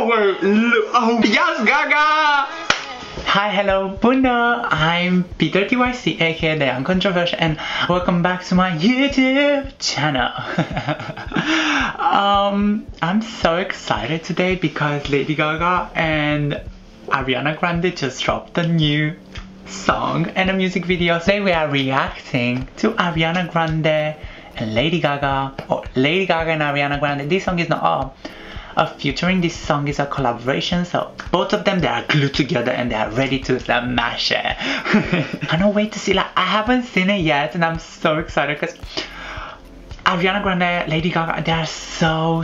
No way! Oh, yes, Gaga! Hi, hello, Bunda! I'm Peter TYC, aka The Uncontroversial, and welcome back to my YouTube channel. I'm so excited today because Lady Gaga and Ariana Grande just dropped a new song and a music video. Today we are reacting to Ariana Grande and Lady Gaga, or Lady Gaga and Ariana Grande. This song is not a featuring, this song is a collaboration, so both of them, they are glued together and they are ready to smash it. I can't wait to see, like, I haven't seen it yet and I'm so excited because Ariana Grande, Lady Gaga, they are so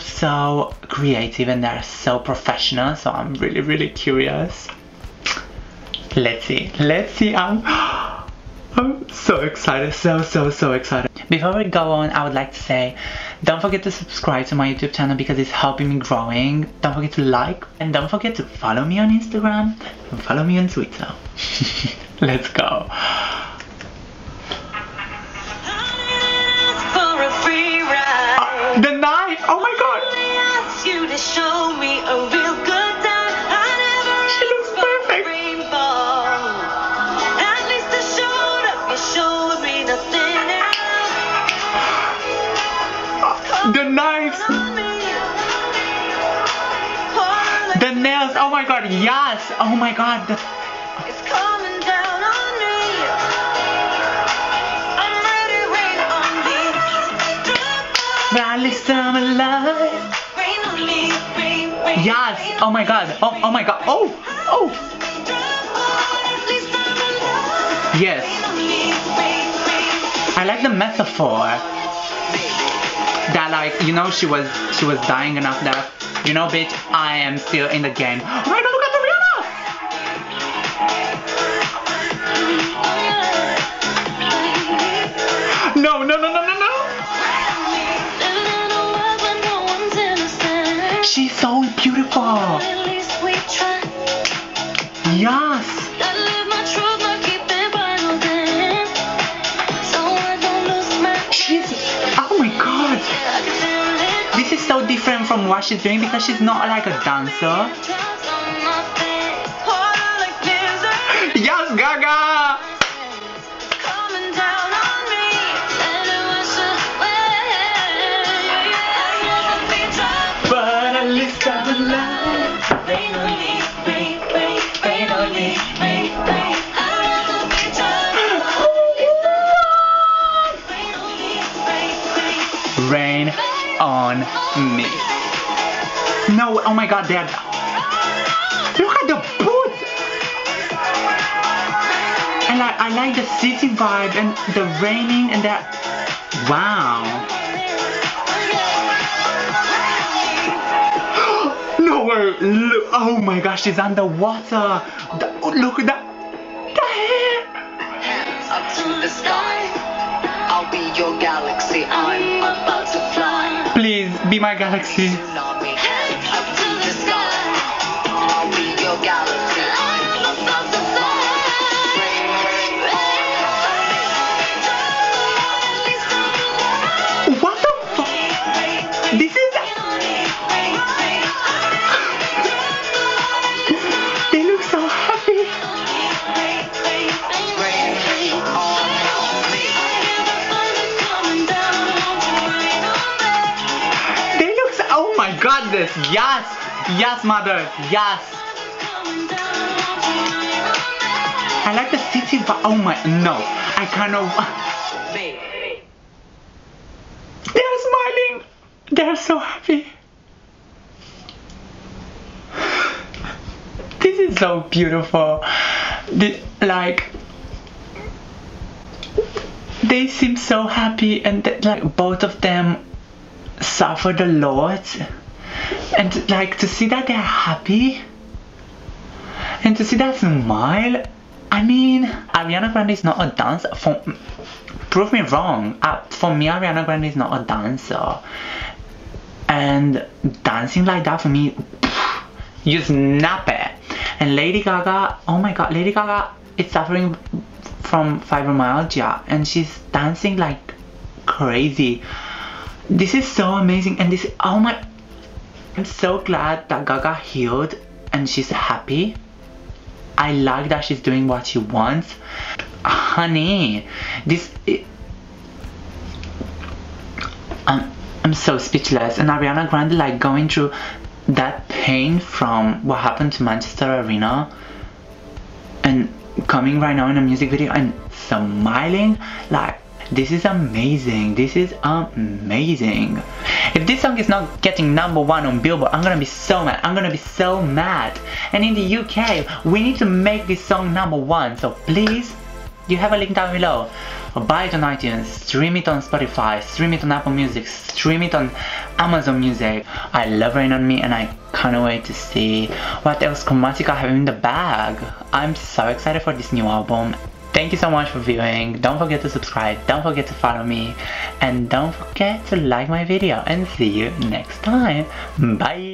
creative and they are so professional, so I'm really curious. Let's see, I'm so excited, so excited. Before we go on, I would like to say, don't forget to subscribe to my YouTube channel because it's helping me growing. Don't forget to like, and don't forget to follow me on Instagram and follow me on Twitter. Let's go. The knife! Oh my god! She looks perfect! The knives! The nails! Oh my god, yes! Oh my god! It's coming down on me. I'm ready, rain on me. Rally summer life. Rain on me, rain. Yes! Oh my god! Oh my god! Oh! Yes! I like the metaphor. That, like, you know, she was dying enough that, you know, bitch, I am still in the game. Oh my god, look at the Rihanna! No. She's so beautiful. Yes. Oh my god. This is so different from what she's doing because she's not like a dancer. Yes, Gaga! But at least I'm alive. Rain on me, rain on me, rain. Rain on me. No, oh my god, they're... Look at the boots! And like, I like the city vibe and the raining and that... Wow. No way! Look, oh my gosh, she's underwater! Look at that! The hair! Hands up to the sky. I'll be your galaxy. I'm about to fly. Please, be my galaxy. Tsunami. Hands up to the sky. I'll be your galaxy. I'm about to fly. What the fuck? This is... They look so happy. They look so... Oh my goodness, yes! Yes, mother, yes! I like the city vibe. Oh my... No, I kind of... They're smiling. They're so happy. This is so beautiful. Like, they seem so happy, and like both of them suffered a lot. And like to see that they're happy, and to see that smile. I mean, Ariana Grande is not a dancer. Prove me wrong. For me, Ariana Grande is not a dancer. And dancing like that, for me, you snap it. And Lady Gaga, oh my god, Lady Gaga is suffering from fibromyalgia and she's dancing like crazy. This is so amazing. And this, oh my, I'm so glad that Gaga healed and she's happy. I like that she's doing what she wants. Honey, I'm so speechless. And Ariana Grande like going through that pain from what happened to Manchester Arena and coming right now in a music video and smiling, like, this is amazing. This is amazing. If this song is not getting #1 on Billboard, I'm gonna be so mad. I'm gonna be so mad. And in the UK, we need to make this song #1. So please, you have a link down below. Buy it on iTunes, stream it on Spotify, stream it on Apple Music, stream it on Amazon Music. I love Rain On Me and I can't wait to see what else Chromatica have in the bag. I'm so excited for this new album. Thank you so much for viewing. Don't forget to subscribe, don't forget to follow me, and don't forget to like my video, and see you next time. Bye!